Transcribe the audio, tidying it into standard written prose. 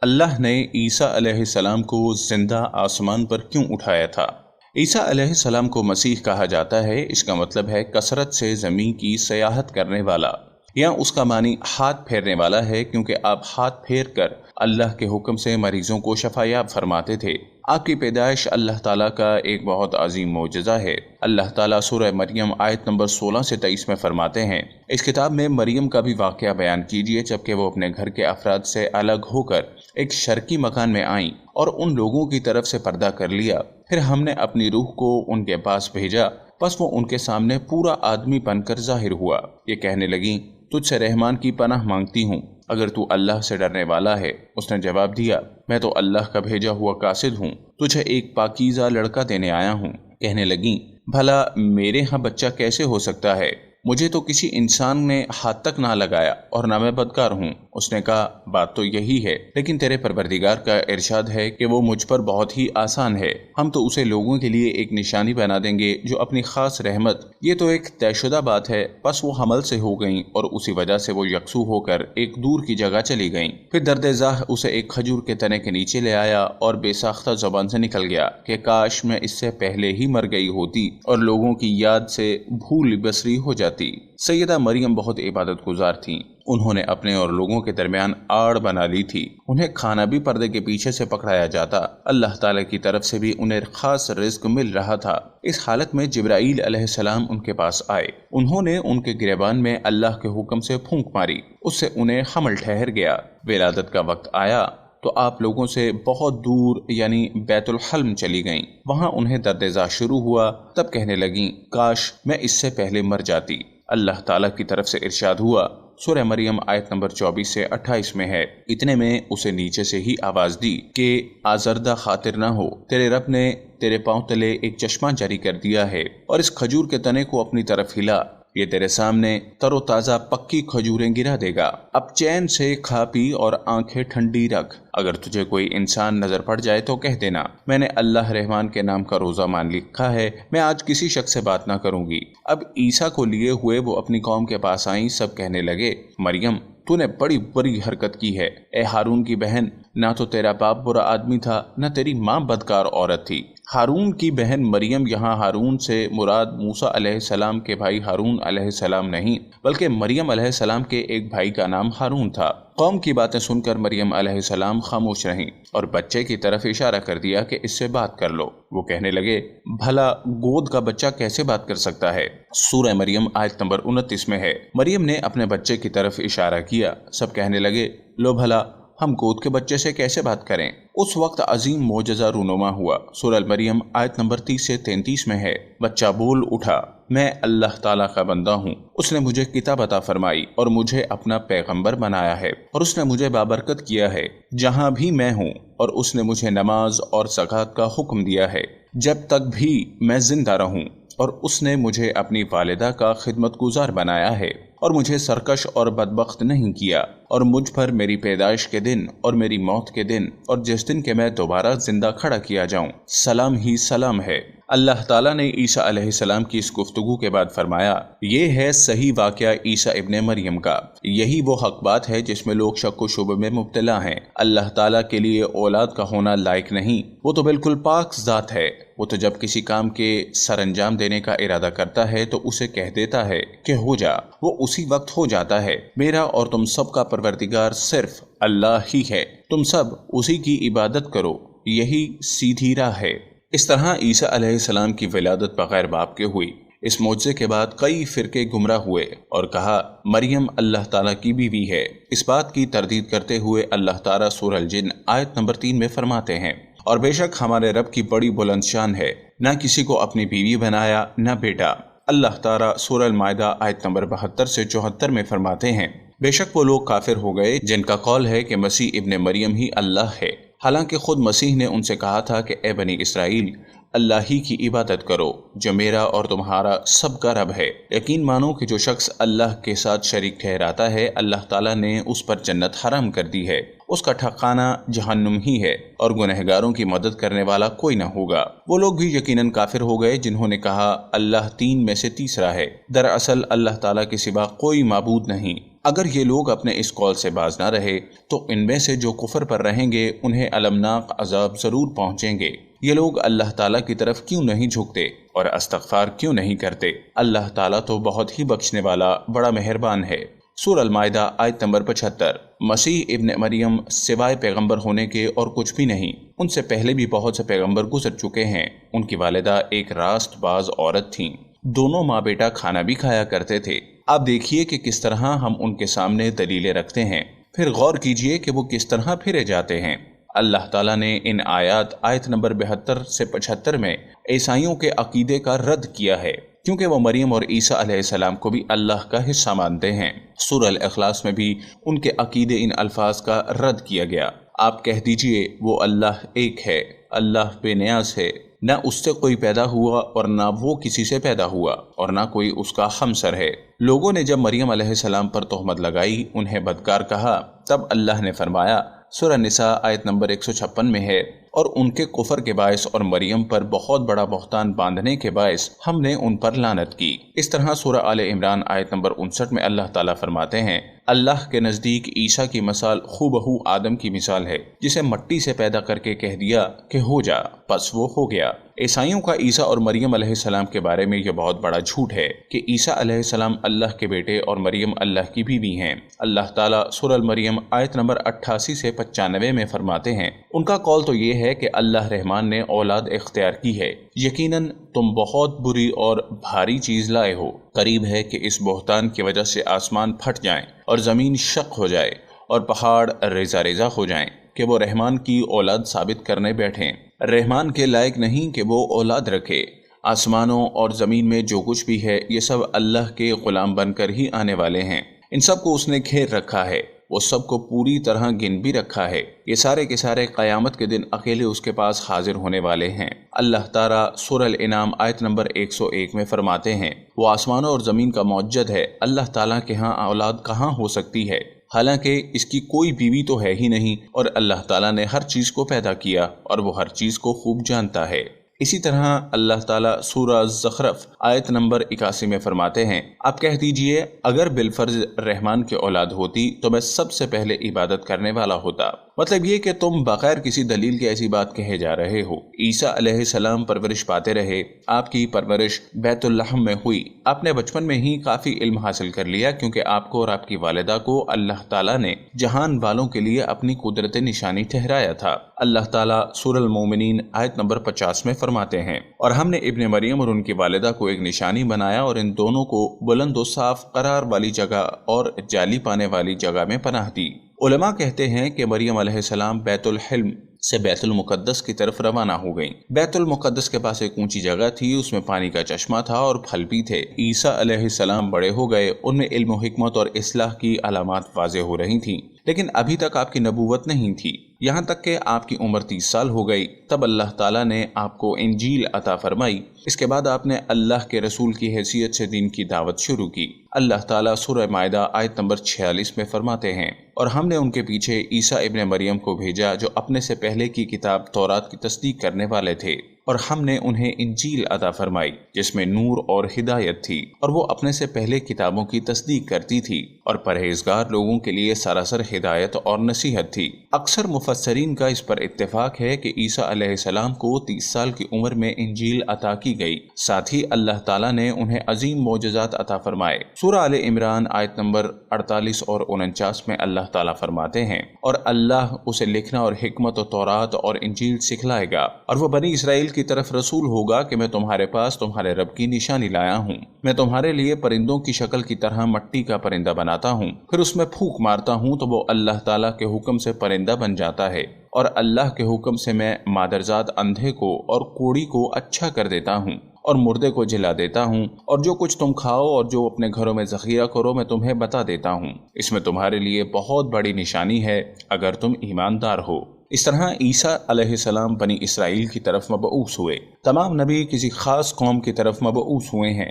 اللہ نے عیسیٰ علیہ السلام کو زندہ آسمان پر کیوں اٹھایا تھا؟ عیسیٰ علیہ السلام کو مسیح کہا جاتا ہے۔ اس کا مطلب ہے کثرت سے زمین کی سیاحت کرنے والا، یا اس کا معنی ہاتھ پھیرنے والا ہے، کیونکہ آپ ہاتھ پھیر کر اللہ کے حکم سے مریضوں کو شفا یاب فرماتے تھے۔ آپ کی پیدائش اللہ تعالیٰ کا ایک بہت عظیم معجزہ ہے۔ اللہ تعالیٰ سورہ مریم آیت نمبر 16 سے 23 میں فرماتے ہیں، اس کتاب میں مریم کا بھی واقعہ بیان کیجیے جبکہ وہ اپنے گھر کے افراد سے الگ ہو کر ایک شرقی مکان میں آئیں اور ان لوگوں کی طرف سے پردہ کر لیا۔ پھر ہم نے اپنی روح کو ان کے پاس بھیجا، پس وہ ان کے سامنے پورا آدمی بن کر ظاہر ہوا۔ یہ کہنے لگیں، تجھ سے رحمان کی پناہ مانگتی ہوں، اگر تو اللہ سے ڈرنے والا ہے۔ اس نے جواب دیا، میں تو اللہ کا بھیجا ہوا قاصد ہوں، تجھے ایک پاکیزہ لڑکا دینے آیا ہوں۔ کہنے لگیں، بھلا میرے ہاں بچہ کیسے ہو سکتا ہے؟ مجھے تو کسی انسان نے ہاتھ تک نہ لگایا اور نہ میں بدکار ہوں۔ اس نے کہا، بات تو یہی ہے، لیکن تیرے پروردگار کا ارشاد ہے کہ وہ مجھ پر بہت ہی آسان ہے، ہم تو اسے لوگوں کے لیے ایک نشانی بنا دیں گے جو اپنی خاص رحمت۔ یہ تو ایک طے شدہ بات ہے۔ پس وہ حمل سے ہو گئیں اور اسی وجہ سے وہ یکسو ہو کر ایک دور کی جگہ چلی گئیں۔ پھر درد ذاہ اسے ایک کھجور کے تنے کے نیچے لے آیا اور بے ساختہ زبان سے نکل گیا کہ کاش میں اس سے پہلے ہی مر گئی ہوتی اور لوگوں کی یاد سے بھول بسری ہو جاتی۔ سیدہ مریم بہت عبادت گزار تھیں۔ انہوں نے اپنے اور لوگوں کے درمیان آڑ بنا لی تھی۔ انہیں کھانا بھی پردے کے پیچھے سے پکڑایا جاتا۔ اللہ تعالیٰ کی طرف سے بھی انہیں خاص رزق مل رہا تھا۔ اس حالت میں جبرائیل علیہ السلام ان کے پاس آئے۔ انہوں نے ان کے گریبان میں اللہ کے حکم سے پھونک ماری، اس سے انہیں حمل ٹھہر گیا۔ ولادت کا وقت آیا تو آپ لوگوں سے بہت دور یعنی بیت الحلم چلی گئیں۔ وہاں انہیں درد ذاہ شروع ہوا، تب کہنے لگیں، کاش میں اس سے پہلے مر جاتی۔ اللہ تعالیٰ کی طرف سے ارشاد ہوا، سورہ مریم آیت نمبر 24 سے 28 میں ہے، اتنے میں اسے نیچے سے ہی آواز دی کہ آزردہ خاطر نہ ہو، تیرے رب نے تیرے پاؤں تلے ایک چشمہ جاری کر دیا ہے، اور اس کھجور کے تنے کو اپنی طرف ہلا، یہ تیرے سامنے تر و تازہ پکی کھجوریں گرا دے گا۔ اب چین سے کھا پی اور آنکھیں ٹھنڈی رکھ۔ اگر تجھے کوئی انسان نظر پڑ جائے تو کہہ دینا، میں نے اللہ رحمان کے نام کا روزہ مان لکھا ہے، میں آج کسی شخص سے بات نہ کروں گی۔ اب عیسیٰ کو لیے ہوئے وہ اپنی قوم کے پاس آئیں۔ سب کہنے لگے، مریم تو نے بڑی بری حرکت کی ہے۔ اے ہارون کی بہن، نہ تو تیرا باپ برا آدمی تھا، نہ تیری ماں بدکار عورت تھی۔ ہارون کی بہن مریم، یہاں ہارون سے مراد موسیٰ علیہ السلام کے بھائی ہارون علیہ السلام نہیں، بلکہ مریم علیہ السلام کے ایک بھائی کا نام ہارون تھا۔ قوم کی باتیں سن کر مریم علیہ السلام خاموش رہیں اور بچے کی طرف اشارہ کر دیا کہ اس سے بات کر لو۔ وہ کہنے لگے، بھلا گود کا بچہ کیسے بات کر سکتا ہے؟ سورہ مریم آیت نمبر 29 میں ہے۔ مریم نے اپنے بچے کی طرف اشارہ کیا۔ سب کہنے لگے، لو بھلا ہم گود کے بچے سے کیسے بات کریں؟ اس وقت عظیم معجزہ رونما ہوا۔ سورہ مریم آیت نمبر 30 سے 33 میں ہے، بچہ بول اٹھا، میں اللہ تعالیٰ کا بندہ ہوں، اس نے مجھے کتاب عطا فرمائی اور مجھے اپنا پیغمبر بنایا ہے، اور اس نے مجھے بابرکت کیا ہے جہاں بھی میں ہوں، اور اس نے مجھے نماز اور زکوٰۃ کا حکم دیا ہے جب تک بھی میں زندہ رہوں، اور اس نے مجھے اپنی والدہ کا خدمت گزار بنایا ہے اور مجھے سرکش اور بدبخت نہیں کیا، اور مجھ پر میری پیدائش کے دن اور میری موت کے دن اور جس دن کے میں دوبارہ زندہ کھڑا کیا جاؤں سلام ہی سلام ہے۔ اللہ تعالیٰ نے عیسیٰ علیہ السلام کی اس گفتگو کے بعد فرمایا، یہ ہے صحیح واقعہ عیسیٰ ابن مریم کا۔ یہی وہ حق بات ہے جس میں لوگ شک و شبہ میں مبتلا ہیں۔ اللہ تعالیٰ کے لیے اولاد کا ہونا لائق نہیں، وہ تو بالکل پاک ذات ہے۔ وہ تو جب کسی کام کے سر انجام دینے کا ارادہ کرتا ہے تو اسے کہہ دیتا ہے کہ ہو جا، وہ اسی وقت ہو جاتا ہے۔ میرا اور تم سب کا پروردگار صرف اللہ ہی ہے، تم سب اسی کی عبادت کرو، یہی سیدھی راہ ہے۔ اس طرح عیسیٰ علیہ السلام کی ولادت بغیر باپ کے ہوئی۔ اس معجزے کے بعد کئی فرقے گمراہ ہوئے اور کہا مریم اللہ تعالیٰ کی بیوی ہے۔ اس بات کی تردید کرتے ہوئے اللہ تعالیٰ سورہ الجن آیت نمبر 3 میں فرماتے ہیں، اور بے شک ہمارے رب کی بڑی بلند شان ہے، نہ کسی کو اپنی بیوی بنایا نہ بیٹا۔ اللہ تعالیٰ سورہ المائدہ آیت نمبر 72 سے 74 میں فرماتے ہیں، بے شک وہ لوگ کافر ہو گئے جن کا قول ہے کہ مسیح ابن مریم ہی اللہ ہے، حالانکہ خود مسیح نے ان سے کہا تھا کہ اے بنی اسرائیل، اللہ ہی کی عبادت کرو جو میرا اور تمہارا سب کا رب ہے۔ یقین مانو کہ جو شخص اللہ کے ساتھ شریک ٹھہراتا ہے، اللہ تعالیٰ نے اس پر جنت حرام کر دی ہے، اس کا ٹھکانہ جہنم ہی ہے، اور گنہگاروں کی مدد کرنے والا کوئی نہ ہوگا۔ وہ لوگ بھی یقیناً کافر ہو گئے جنہوں نے کہا اللہ تین میں سے تیسرا ہے۔ دراصل اللہ تعالیٰ کے سوا کوئی معبود نہیں۔ اگر یہ لوگ اپنے اس قول سے باز نہ رہے تو ان میں سے جو کفر پر رہیں گے انہیں المناک عذاب ضرور پہنچیں گے۔ یہ لوگ اللہ تعالیٰ کی طرف کیوں نہیں جھکتے اور استغفار کیوں نہیں کرتے؟ اللہ تعالیٰ تو بہت ہی بخشنے والا بڑا مہربان ہے۔ سورہ المائدہ آیت نمبر 75۔ مسیح ابن مریم سوائے پیغمبر ہونے کے اور کچھ بھی نہیں۔ ان سے پہلے بھی بہت سے پیغمبر گزر چکے ہیں۔ ان کی والدہ ایک راست باز عورت تھیں۔ دونوں ماں بیٹا کھانا بھی کھایا کرتے تھے۔ آپ دیکھیے کہ کس طرح ہم ان کے سامنے دلیلیں رکھتے ہیں، پھر غور کیجئے کہ وہ کس طرح پھرے جاتے ہیں۔ اللہ تعالیٰ نے ان آیت نمبر 72 سے 75 میں عیسائیوں کے عقیدے کا رد کیا ہے، کیونکہ وہ مریم اور عیسیٰ علیہ السلام کو بھی اللہ کا حصہ مانتے ہیں۔ سورہ الاخلاص میں بھی ان کے عقیدے ان الفاظ کا رد کیا گیا۔ آپ کہہ دیجئے وہ اللہ ایک ہے، اللہ بے نیاز ہے، نہ اس سے کوئی پیدا ہوا اور نہ وہ کسی سے پیدا ہوا، اور نہ کوئی اس کا ہمسر ہے۔ لوگوں نے جب مریم علیہ السلام پر تہمت لگائی، انہیں بدکار کہا، تب اللہ نے فرمایا، سورہ نساء آیت نمبر 156 میں ہے، اور ان کے کفر کے باعث اور مریم پر بہت بڑا بہتان باندھنے کے باعث ہم نے ان پر لعنت کی۔ اس طرح سورہ آل عمران آیت نمبر 59 میں اللہ تعالیٰ فرماتے ہیں، اللہ کے نزدیک عیسیٰ کی مثال ہو بہو آدم کی مثال ہے، جسے مٹی سے پیدا کر کے کہہ دیا کہ ہو جا، پس وہ ہو گیا۔ عیسائیوں کا عیسیٰ اور مریم علیہ السلام کے بارے میں یہ بہت بڑا جھوٹ ہے کہ عیسیٰ علیہ السلام اللہ کے بیٹے اور مریم اللہ کی بیوی ہیں۔ اللہ تعالیٰ سورہ المریم آیت نمبر 88 سے 95 میں فرماتے ہیں، ان کا قول تو یہ ہے کہ اللہ رحمان نے اولاد اختیار کی ہے، یقیناً تم بہت بری اور بھاری چیز لائے ہو۔ قریب ہے کہ اس بہتان کی وجہ سے آسمان پھٹ جائیں اور زمین شق ہو جائے اور پہاڑ ریزہ ریزہ ہو جائیں کہ وہ رحمان کی اولاد ثابت کرنے بیٹھیں۔ رحمان کے لائق نہیں کہ وہ اولاد رکھے۔ آسمانوں اور زمین میں جو کچھ بھی ہے یہ سب اللہ کے غلام بن کر ہی آنے والے ہیں۔ ان سب کو اس نے گھیر رکھا ہے، وہ سب کو پوری طرح گن بھی رکھا ہے۔ یہ سارے کے سارے قیامت کے دن اکیلے اس کے پاس حاضر ہونے والے ہیں۔ اللہ تعالیٰ سورہ الانعام آیت نمبر 101 میں فرماتے ہیں، وہ آسمانوں اور زمین کا موجد ہے، اللہ تعالیٰ کے ہاں اولاد کہاں ہو سکتی ہے، حالانکہ اس کی کوئی بیوی تو ہے ہی نہیں، اور اللہ تعالیٰ نے ہر چیز کو پیدا کیا اور وہ ہر چیز کو خوب جانتا ہے۔ اسی طرح اللہ تعالیٰ سورہ زخرف آیت نمبر 81 میں فرماتے ہیں، آپ کہہ دیجئے اگر بالفرض رحمان کی اولاد ہوتی تو میں سب سے پہلے عبادت کرنے والا ہوتا۔ مطلب یہ کہ تم بغیر کسی دلیل کے ایسی بات کہے جا رہے ہو۔ عیسیٰ علیہ السلام پرورش پاتے رہے، آپ کی پرورش بیت اللحم میں ہوئی، آپ نے بچپن میں ہی کافی علم حاصل کر لیا، کیونکہ آپ کو اور آپ کی والدہ کو اللہ تعالیٰ نے جہان والوں کے لیے اپنی قدرت نشانی ٹھہرایا تھا۔ اللہ تعالیٰ سورہ المومنین آیت نمبر 50 میں فرماتے ہیں، اور ہم نے ابن مریم اور ان کی والدہ کو ایک نشانی بنایا اور ان دونوں کو بلند و صاف قرار والی جگہ اور جالی پانے والی جگہ میں پناہ دی۔ علماء کہتے ہیں کہ مریم علیہ السلام بیت الحلم سے بیت المقدس کی طرف روانہ ہو گئیں۔ بیت المقدس کے پاس ایک اونچی جگہ تھی، اس میں پانی کا چشمہ تھا اور پھل بھی تھے۔ عیسیٰ علیہ السلام بڑے ہو گئے، ان میں علم و حکمت اور اصلاح کی علامات واضح ہو رہی تھیں، لیکن ابھی تک آپ کی نبوت نہیں تھی، یہاں تک کہ آپ کی عمر 30 سال ہو گئی، تب اللہ تعالیٰ نے آپ کو انجیل عطا فرمائی۔ اس کے بعد آپ نے اللہ کے رسول کی حیثیت سے دین کی دعوت شروع کی۔ اللہ تعالیٰ سورہ مائدہ آیت نمبر 46 میں فرماتے ہیں، اور ہم نے ان کے پیچھے عیسیٰ ابن مریم کو بھیجا جو اپنے سے پہلے کی کتاب تورات کی تصدیق کرنے والے تھے، اور ہم نے انہیں انجیل عطا فرمائی جس میں نور اور ہدایت تھی، اور وہ اپنے سے پہلے کتابوں کی تصدیق کرتی تھی اور پرہیزگار لوگوں کے لیے سراسر ہدایت اور نصیحت تھی۔ اکثر مفسرین کا اس پر اتفاق ہے کہ عیسیٰ علیہ السلام کو 30 سال کی عمر میں انجیل عطا کی گئی، ساتھ ہی اللہ تعالیٰ نے انہیں عظیم معجزات عطا فرمائے۔ سورہ آل عمران آیت نمبر 48 اور 49 میں اللہ تعالیٰ فرماتے ہیں، اور اللہ اسے لکھنا اور حکمت و تورات اور انجیل سکھلائے گا، اور وہ بنی اسرائیل کی طرف رسول ہوگا کہ میں تمہارے پاس تمہارے رب کی نشانی لایا ہوں۔ میں تمہارے لیے پرندوں کی شکل کی طرح مٹی کا پرندہ بناتا ہوں، پھر اس میں پھونک مارتا ہوں تو وہ اللہ تعالیٰ کے حکم سے پرندہ بن جاتا ہے، اور اللہ کے حکم سے میں مادرزاد اندھے کو اور کوڑی کو اچھا کر دیتا ہوں اور مردے کو جلا دیتا ہوں، اور جو کچھ تم کھاؤ اور جو اپنے گھروں میں ذخیرہ کرو میں تمہیں بتا دیتا ہوں۔ اس میں تمہارے لیے بہت بڑی نشانی ہے اگر تم ایماندار ہو۔ اس طرح عیسیٰ علیہ السلام بنی اسرائیل کی طرف مبعوث ہوئے۔ تمام نبی کسی خاص قوم کی طرف مبعوث ہوئے ہیں،